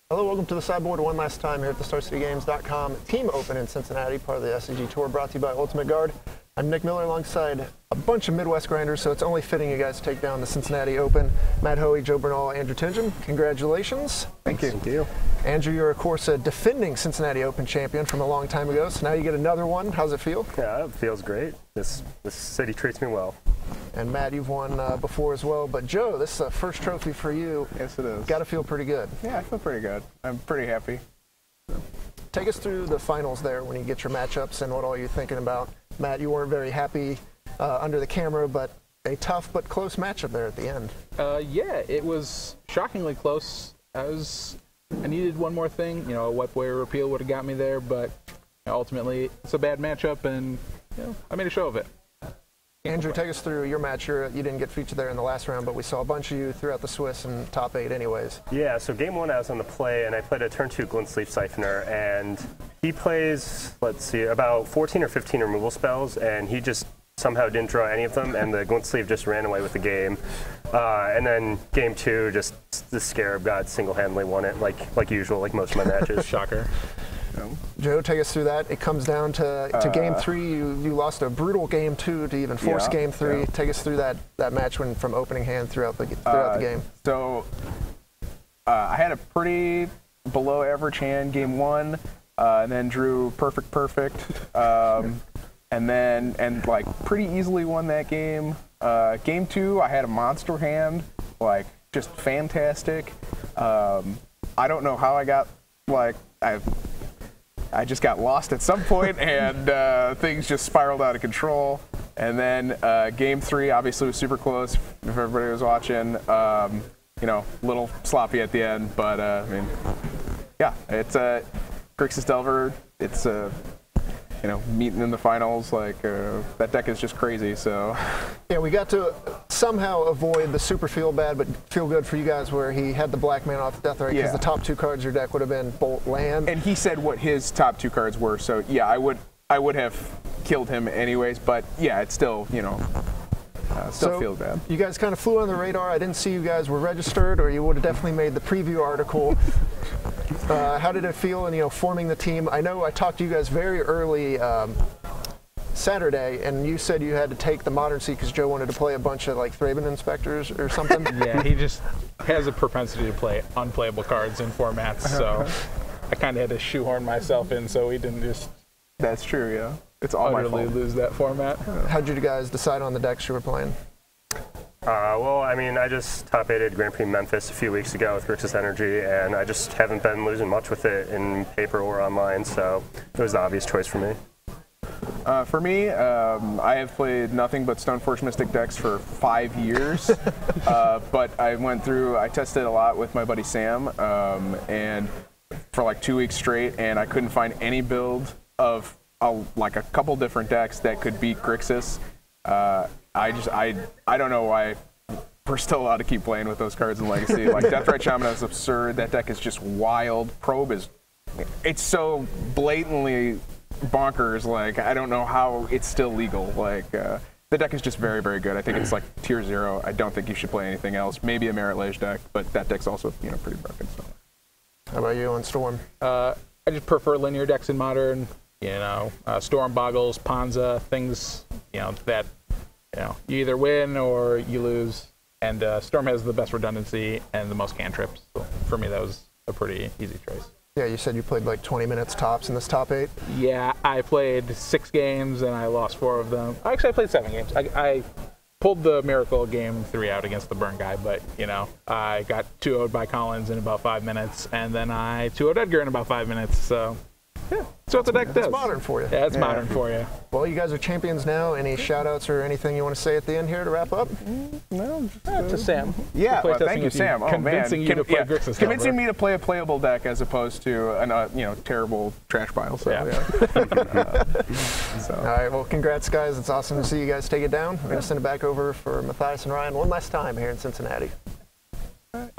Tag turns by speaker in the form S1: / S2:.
S1: Hello, welcome to the sideboard one last time here at the StarCityGames.com Team Open in Cincinnati, part of the SCG Tour, brought to you by Ultimate Guard. I'm Nick Miller alongside a bunch of Midwest grinders, so it's only fitting you guys take down the Cincinnati Open. Matt Hoey, Joe Bernal, Andrew Tenjum, congratulations.
S2: Thank you. Thank you.
S1: Andrew, you're of course a defending Cincinnati Open champion from a long time ago, so now you get another one. How's it feel?
S2: Yeah, it feels great. This city treats me well.
S1: And Matt, you've won before as well, but Joe, this is a first trophy for you.
S3: Yes, it is.
S1: Got to feel pretty good.
S3: Yeah, I feel pretty good. I'm pretty happy.
S1: Take us through the finals there when you get your matchups and what all you're thinking about. Matt, you weren't very happy under the camera, but a tough but close matchup there at the end.
S4: Yeah, it was shockingly close. I needed one more thing. You know, a wet boy repeal would have got me there, but ultimately it's a bad matchup, and I made a show of it.
S1: Andrew, take us through your match. You didn't get featured there in the last round, but we saw a bunch of you throughout the Swiss and top 8 anyways.
S2: Yeah, so game 1 I was on the play, and I played a turn 2 Glint Sleeve Siphoner, and he plays, let's see, about 14 or 15 removal spells, and he just somehow didn't draw any of them, and the Glint Sleeve just ran away with the game. And then game 2, just the Scarab God single-handedly won it, like usual, like most of my matches.
S4: Shocker.
S1: Joe, take us through that. It comes down to game 3. You lost a brutal game 2 to even force game 3. Yeah. Take us through that match from opening hand throughout the game.
S3: So I had a pretty below average hand game 1, and then drew perfect, and like pretty easily won that game. Game 2, I had a monster hand, like just fantastic. I don't know how I got I just got lost at some point, and things just spiraled out of control. And then game 3 obviously was super close. If everybody was watching, little sloppy at the end, but I mean, yeah, it's Grixis Delver. It's meeting in the finals. Like that deck is just crazy. So
S1: yeah, we got to somehow avoid the super feel bad but feel good for you guys where he had the black man off the death right, because the top 2 cards of your deck would have been Bolt Land.
S3: And he said what his top 2 cards were. So yeah, I would have killed him anyways. But yeah, it's still still feels bad.
S1: You guys kind of flew on the radar. I didn't see you guys were registered, or you would have definitely made the preview article. How did it feel in forming the team? I know I talked to you guys very early Saturday, and you said you had to take the Modern Seed because Joe wanted to play a bunch of like Thraben Inspectors or something.
S4: Yeah, he just has a propensity to play unplayable cards in formats, so I kind of had to shoehorn myself in so he didn't just.
S3: That's true, yeah. It's all my fault.
S4: Lose that format.
S1: How did you guys decide on the decks you were playing?
S2: Well, I mean, I just top 8'd Grand Prix Memphis a few weeks ago with Grixis Energy, and I just haven't been losing much with it in paper or online, so it was the obvious choice for me.
S3: For me, I have played nothing but Stoneforge Mystic decks for 5 years, but I tested a lot with my buddy Sam, and for like 2 weeks straight, and I couldn't find any build of like a couple different decks that could beat Grixis. I don't know why we're still allowed to keep playing with those cards in Legacy. Like Deathrite Shaman is absurd. That deck is just wild. Probe it's so blatantly bonkers. Like I don't know how it's still legal. Like the deck is just very, very good. I think it's like tier 0. I don't think you should play anything else. Maybe a Merit Lage deck, but that deck's also pretty broken. So.
S1: How about you on Storm?
S4: I just prefer linear decks in Modern. Storm Boggles, Panza, things that you either win or you lose. And Storm has the best redundancy and the most cantrips. So for me, that was a pretty easy choice.
S1: Yeah, you said you played like 20 minutes tops in this top 8.
S4: Yeah, I played 6 games and I lost 4 of them. Actually, I played 7 games. I pulled the Miracle game 3 out against the Burn guy, but I got 2-0'd by Collins in about 5 minutes, and then I 2-0'd Edgar in about 5 minutes. So. Yeah, that's what the deck does.
S1: It's Modern for you.
S4: Yeah, it's Modern for you.
S1: Well, you guys are champions now. Any shout-outs or anything you want to say at the end here to wrap up?
S3: No.
S4: To Sam.
S3: Yeah, well, thank you, Sam. Oh,
S4: convincing
S3: man.
S4: You to play Grixis.
S3: Convincing me to play a playable deck as opposed to a terrible trash pile. So,
S1: All right, well, congrats, guys. It's awesome to see you guys take it down. We're going to send it back over for Matthias and Ryan one last time here in Cincinnati.
S3: All right.